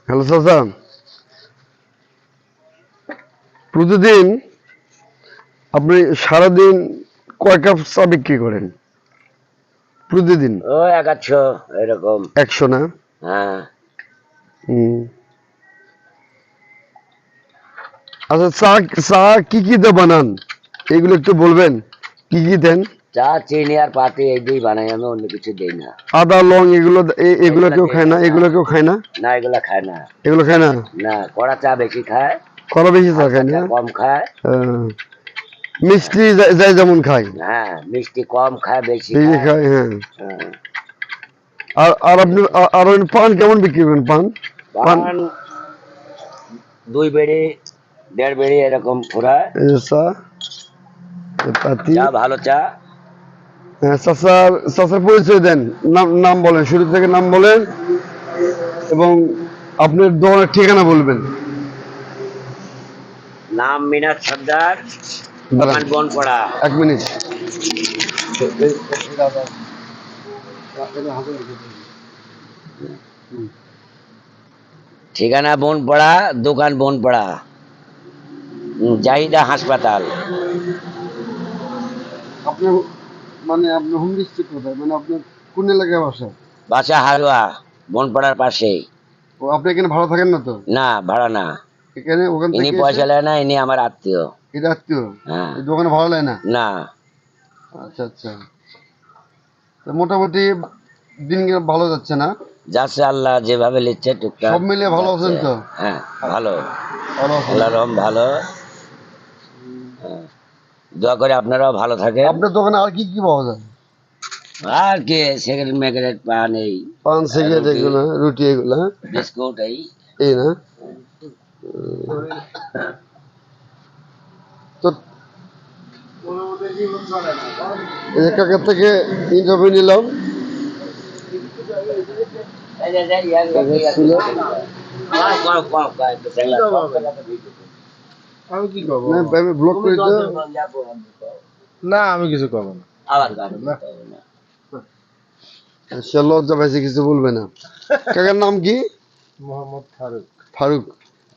Hello চাচা, প্রতিদিন আপনি সারাদিন কয় কাপ চা বিক্রি করেন? প্রতিদিন ও 100 এরকম। 100 না? হ্যাঁ, হুম। আচ্ছা, চা চা কি কি দিয়ে বানান এগুলো একটু বলবেন? কি কি দেন? চা চিনি আর পাতি এই দিয়ে বানাই, আমি অন্য কিছু দিই না। আদা লং এগুলো এগুলো এগুলা কেউ দিই খায় না, না? না। এগুলো কেউ খায় না? না, এগুলা খায় না। এগুলো খায় না? না, কড়া চা বেশি খায়, করা বেশি চা হালকা খায় চা না? কম খায়। আহ, মিষ্টি যাই যেমন খায় হ্যাঁ, মিষ্টি কম খায়, বেশি বেশি খায়। খায়, হ্যাঁ। হ্যাঁ। আর আর আপনি আর ওই পান কেমন বিক্রি করেন? পান পান পান 2 বেড়ি 1.5 বেড়ি এরকম ফুরায়। এই যে চা, এই পাতি। চা ভালো চা। হ্যাঁ, চাচার চাচার পরিচয় দেন, নাম নাম বলেন, শুরু থেকে নাম বলেন এবং আপনার দোকানের ঠিকানা বলবেন। নাম মিনাজ সর্দার, দাঁড়ান দোকান বনপাড়া। 1 মিনিট। ঠিকানা বনপাড়া, দোকান বনপাড়া, জাহিদা হাসপাতাল। আপনার মানে আপনার হোম ডিস্ট্রিক্ট কোথায়, মানে আপনার কোন এলাকায় বাসা? বাসা হালুয়া, বনপাড়ার পাশেই। ও, আপনি এখানে ভাড়া থাকেন না তো? না, ভাড়া না। এখানে ওখান ইনি থেকে এসে পয়সা নেয় না, ইনি আমার আত্মীয়। এটা আত্মীয়? হ্যাঁ। এই দোকানে ভাড়া নেয় না? না, আচ্ছা আচ্ছা। তো মোটামুটি দিন ভালো যাচ্ছে না? যাচ্ছে, আল্লাহ যেভাবে লিখছে টুকটাক সব মিলিয়ে ভালো আছেন যাচ্ছে। তো? হ্যাঁ, ভালো। ভালো আছেন? আল্লাহ রহম ভালো। হ্যাঁ, দোয়া করে আপনারাও ভালো থাকেন। আপনার দোকানে আর কি কি পাওয়া যায়? আর কি, সিগারেট মেগারেট, পান, এই পান, সিগারেট, রুটি, এগুলো, রুটি, এগুলো, হ্যাঁ? বিস্কুট, এই। এই না? তো এই যে কাকার থেকে ইন্টারভিউ নিলাম, কাকা ছিল। আমি কি করবো? না, আমি ব্লক করি তো। না, আমি কিছু করবো না। সে লজ্জা পাইছে, কিছু বলবে না। কাকার নাম কি? মোহাম্মদ ফারুক। ফারুক।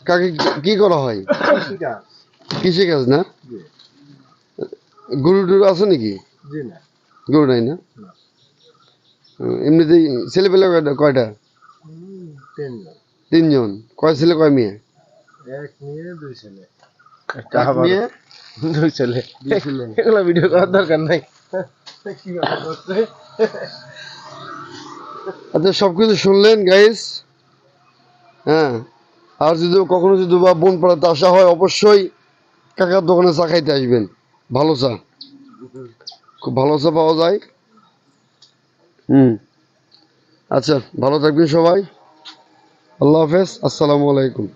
কাকে কি করা হয়? কৃষিকাজ। কৃষি কাজ না? জি। গরু টরু আছে নাকি? জি না। গরু নাই না? না। এমনিতেই ছেলে পেলে কয়টা? 3 জন। 3 জন। কয় ছেলে কয় মেয়ে? 1 মেয়ে 2 ছেলে। এক মেয়ে 2 ছেলে। 2 ছেলে। এগুলো ভিডিও করার দরকার নাই। কি কথা করছে? আচ্ছা, সবকিছু শুনলেন গাইস? হ্যাঁ। আর যদি কখনো যদি বা বনপাড়াতে আসা হয়, অবশ্যই কাকার দোকানে চা খাইতে আসবেন। ভালো চা, খুব ভালো চা পাওয়া যায়। হুম। আচ্ছা, ভালো থাকবেন সবাই। আল্লাহ হাফেজ, আসসালামু আলাইকুম।